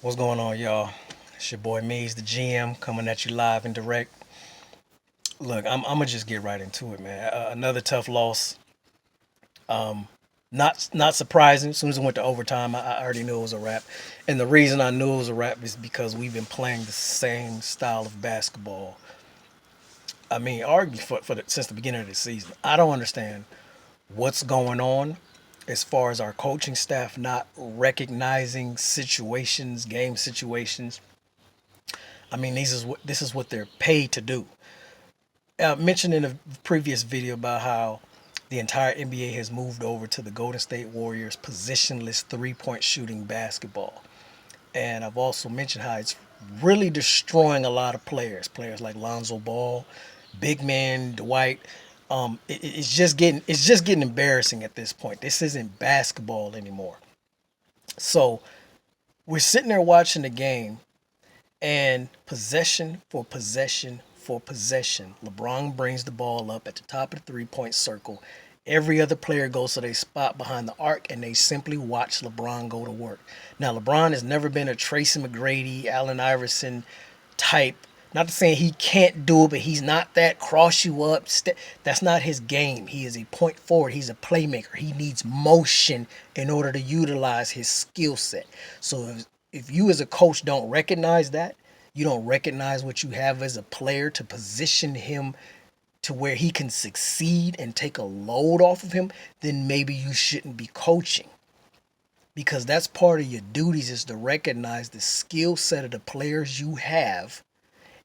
What's going on, y'all? It's your boy Mees, the GM, coming at you live and direct. Look, I'm gonna just get right into it, man. Another tough loss. Not surprising. As soon as it went to overtime, I already knew it was a wrap. And the reason I knew it was a wrap is because we've been playing the same style of basketball. I mean, arguably since the beginning of the season. I don't understand what's going on as far as our coaching staff not recognizing situations, game situations. I mean, this is what they're paid to do. Mentioned in a previous video about how the entire NBA has moved over to the Golden State Warriors positionless three-point shooting basketball. And I've also mentioned how it's really destroying a lot of players like Lonzo Ball, big man Dwight. It's just getting embarrassing at this point. This isn't basketball anymore. So we're sitting there watching the game, and possession for possession for possession. LeBron brings the ball up at the top of the 3 point circle. Every other player goes to their spot behind the arc and they simply watch LeBron go to work. Now, LeBron has never been a Tracy McGrady, Allen Iverson type. Not to say he can't do it, but he's not that cross you up. That's not his game. He is a point forward. He's a playmaker. He needs motion in order to utilize his skill set. So if you as a coach don't recognize that, you don't recognize what you have as a player to position him to where he can succeed and take a load off of him, then maybe you shouldn't be coaching. Because that's part of your duties is to recognize the skill set of the players you have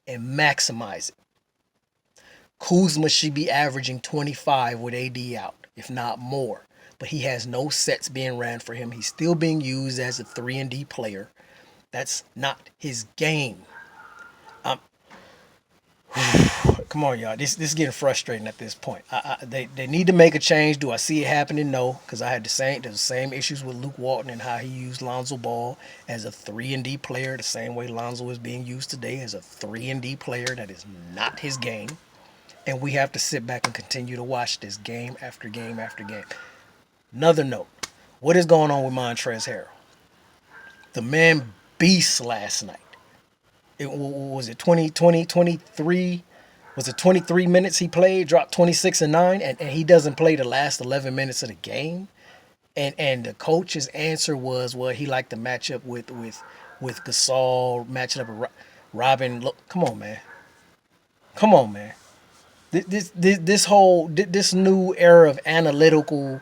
and maximize it. Kuzma should be averaging 25 with AD out, if not more. But he has no sets being ran for him. He's still being used as a 3 and D player. That's not his game. Um, Come on, y'all. This is getting frustrating at this point. They need to make a change. Do I see it happening? No, because I had the same issues with Luke Walton and how he used Lonzo Ball as a 3 and D player, the same way Lonzo is being used today as a 3 and D player. That is not his game. And we have to sit back and continue to watch this game after game after game. Another note. What is going on with Montrezl Harrell? The man beast last night. It was it 23. Was it 23 minutes he played, dropped 26 and 9, and he doesn't play the last 11 minutes of the game? And the coach's answer was, well, he liked to match up with Gasol, matching up with Robin. Look, come on, man. Come on, man. This new era of analytical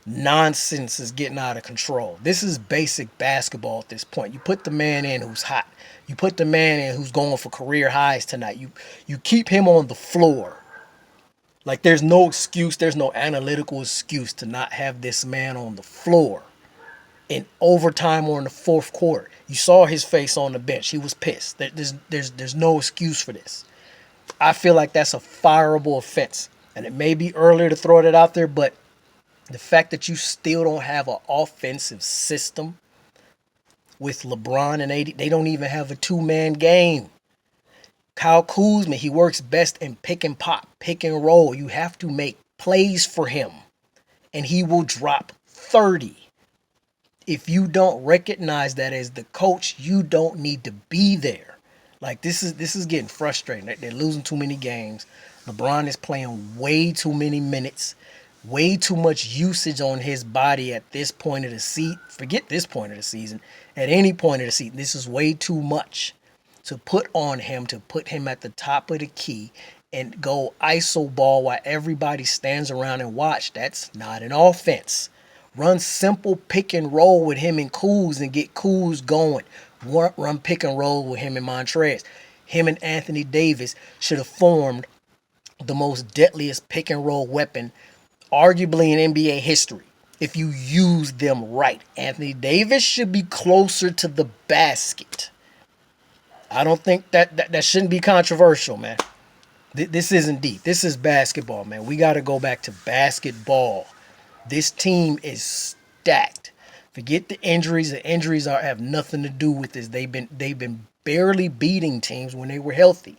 nonsense is getting out of control. This is basic basketball at this point. You put the man in who's hot. You put the man in who's going for career highs tonight. You keep him on the floor. Like there's no excuse, there's no analytical excuse to not have this man on the floor in overtime or in the fourth quarter. You saw his face on the bench. He was pissed. There's no excuse for this. I feel like that's a fireable offense. And it may be earlier to throw it out there, but the fact that you still don't have an offensive system with LeBron and AD, they don't even have a two-man game. Kyle Kuzma, he works best in pick and pop, pick and roll. You have to make plays for him, and he will drop 30. If you don't recognize that as the coach, you don't need to be there. Like this is getting frustrating. They're losing too many games. LeBron is playing way too many minutes, way too much usage on his body at this point of the season. Forget this point of the season. At any point of the season, this is way too much to put on him, to put him at the top of the key and go iso ball while everybody stands around and watch. That's not an offense. Run simple pick and roll with him and Kuz and get Kuz going. Run pick and roll with him and Montrez. Him and Anthony Davis should have formed the most deadliest pick and roll weapon, arguably in NBA history, if you use them right. Anthony Davis should be closer to the basket. I don't think that shouldn't be controversial, man. This isn't deep. This is basketball, man. We got to go back to basketball. This team is stacked. Forget the injuries. The injuries have nothing to do with this. They've been barely beating teams when they were healthy.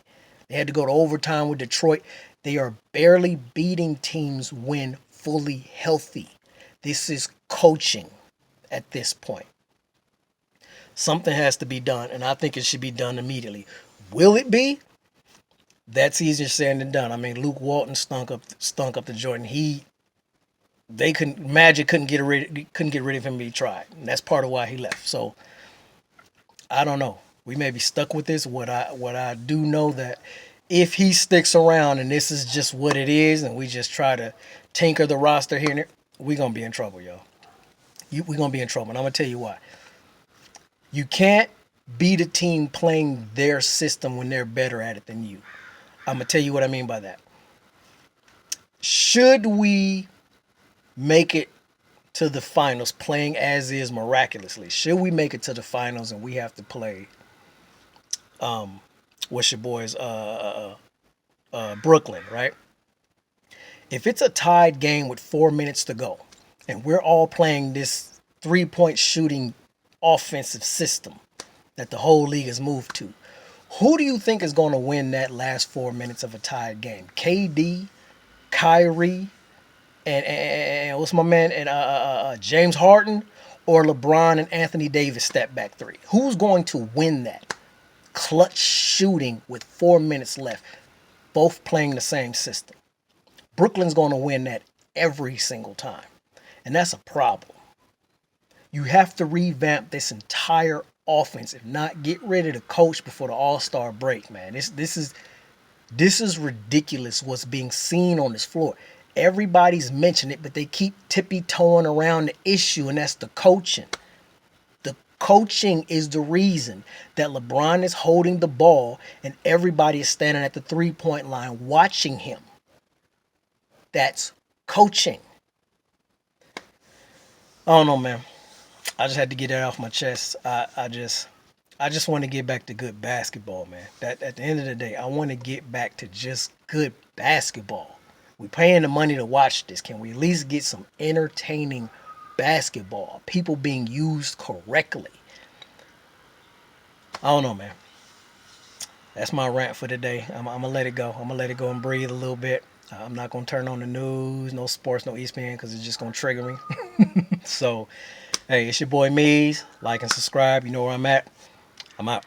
They had to go to overtime with Detroit. They are barely beating teams when fully healthy. This is coaching at this point. Something has to be done, and I think it should be done immediately. Will it be? That's easier said than done. I mean, Luke Walton stunk up the Jordan. They couldn't Magic couldn't get rid of him. He tried, and that's part of why he left. So I don't know. We may be stuck with this. What I do know that if he sticks around and this is just what it is, and we just try to tinker the roster here and there, we gonna be in trouble, yo. We gonna be in trouble, and I'm gonna tell you why. You can't beat a team playing their system when they're better at it than you. I'm gonna tell you what I mean by that. Should we make it to the finals playing as is miraculously? Should we make it to the finals and we have to play what's your boys Brooklyn, right? If it's a tied game with 4 minutes to go and we're all playing this 3-point shooting offensive system that the whole league has moved to, who do you think is going to win that last 4 minutes of a tied game? KD, Kyrie, and what's my man, and James Harden, or LeBron and Anthony Davis step back three? Who's going to win that clutch shooting with 4 minutes left, both playing the same system? Brooklyn's going to win that every single time, and that's a problem. You have to revamp this entire offense, if not get rid of the coach before the All-Star break, man. This is ridiculous what's being seen on this floor. Everybody's mentioned it, but they keep tippy-toeing around the issue, and that's the coaching. The coaching is the reason that LeBron is holding the ball and everybody is standing at the three-point line watching him. That's coaching. I don't know, man. I just had to get that off my chest. I just want to get back to good basketball, man. That at the end of the day, I want to get back to just good basketball. We paying the money to watch this. Can we at least get some entertaining basketball? People being used correctly. I don't know, man. That's my rant for today. I'm gonna let it go. I'm gonna let it go and breathe a little bit. I'm not gonna turn on the news, no sports, no ESPN, because it's just gonna trigger me. So, hey, it's your boy Mees. Like and subscribe. You know where I'm at. I'm out.